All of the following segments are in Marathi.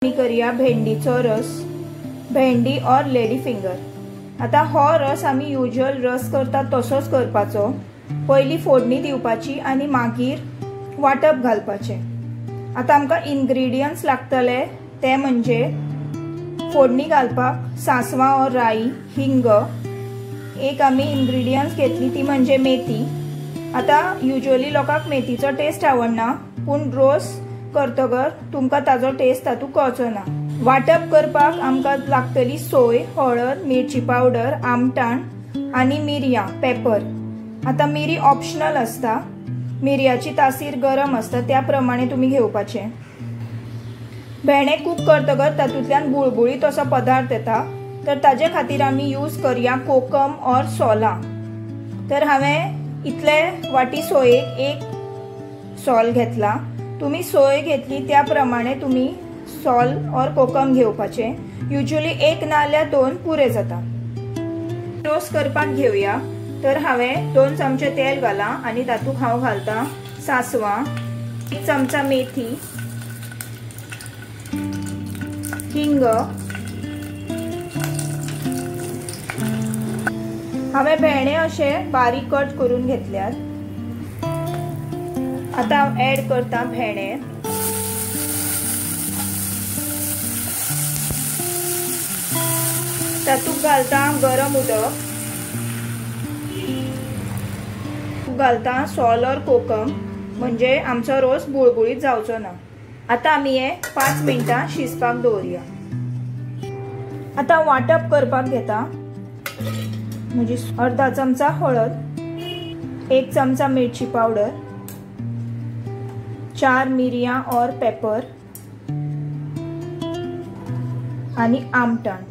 मी करूया भेंडीचो रस, भेंडी और लेडी फिंगर। आता हो रस आमी युजुअल रस करता तसोच करपाचो। पयली फोडणी दिवपाची आणि मागीर वाटप घालपाचे। आता आमकां इन्ग्रेडियंट्स लागतले ते म्हणजे फोडणी घालपाक सासवां और राई, हिंग, एक आमी इन्ग्रेडियंट्स घेतली ती म्हणजे मेथी। आता युजुअली लोकांक मेथीचो टेस्ट आवडना, पूण रोस करतगर तुमकां ताजो टेस्ट तातूंत कळचोना। वाटप करपाक आमकां लागतली सोय, हळद, मिरची पावडर, आमटाण आणि मिरयां, पेपर। आता मिरी ऑप्शनल असता, मिरयाची तासीर गरम असता त्या प्रमाणे तुम्ही घेवपाचे। भेंडे कूक करतगर तातूंतल्यान बुळबुळीत असो पदार्थ येता, तर ताजे खातीर आमी यूज करूया कोकम और सोला। तर हांवें इतले वाटी सोयेक एक सोल घेतला। तुम्ही सोय घेतली त्या प्रमाणे तुम्ही सोल और कोकम घेवपाचे। युजुअली एक नाल्यार दोन पुरे जाता। रोस करपाक घेवया। तर हांवें 2 चमचे तेल घाला आणि तातूंत हांव घालता सासवां, 1 चमचा मेथी, हिंग, हांवें भेंडे अशे बारीक कट करून घेतल्यात। आता हांव ऍड करता भेंडे, तातूंत घालता गरम उदक, घालता सोल और कोकम, म्हणजे आमचो रोस बुळबुळीत जावचो ना। आता आमी हे 5 मिनिटां शिजपाक दवरया। आता वाटप करपाक घेता, म्हणजे अर्धा चमचा हळद, 1 चमचा मिरची पावडर, 4 मिरयां और पेपर आणि आमटाण।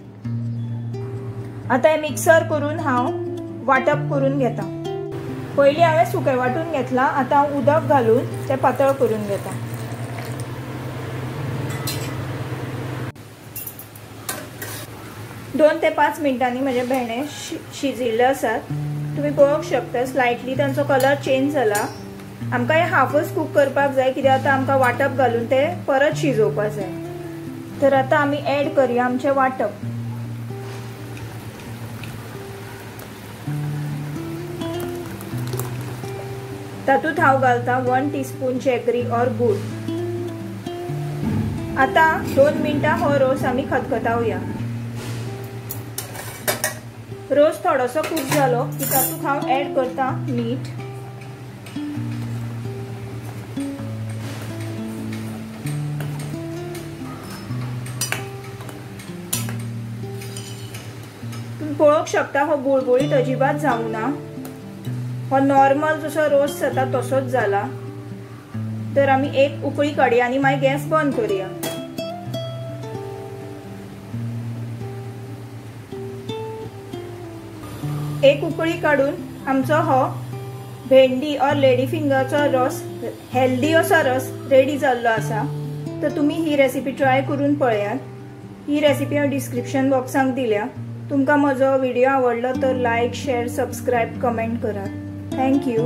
आता हे मिक्सर करून हांव वाटप करून घेता। पयली हांवें सुकें वाटून घेतला, आता हांव उदक घालून ते पातळ करून घेता। दोन ते 5 मिनिटांनी म्हजे भेंडे शिजिल्ले आसात। तुम्ही पळोवंक शकता स्लायटली तांचो कलर चेंज जाला। आमकां हे हाफच कूक करपाक जाय, कित्याक आतां आमकां वाटप घालून ते परत शिजोवपाक जाय। तर आता आमी ऍड करूया आमचे वाटप। तातूंत हांव घालता 1 टीस्पून जॅगरी और गूळ। आता 2 मिनिटां हो रोस आमी खतखतावया। रोस थोडोसो कूक जालो की तातूंत हांव ऍड करता मीठ, तुम्ही पळोवंक शकता हो बुळबुळीत अजिबात जावना, हो नॉर्मल जसो रोस जाता तसोच जाला। तर आमी एक उकळी काडया आणि मागीर गॅस बंद करूया। एक उकळी काढून आमचो हो भेंडी और लेडी फिंगरचो रस, हेल्दी असो रस रेडी जाल्लो आसा। तर तुम्ही ही रेसिपी ट्राय करून पळयात। ही रेसिपी हांव डिस्क्रिप्शन बॉक्सांत दिल्या। तुमकां म्हजो व्हिडिओ आवडलो तर लाईक, शेअर, सबस्क्राईब, कमेंट करात। Thank you.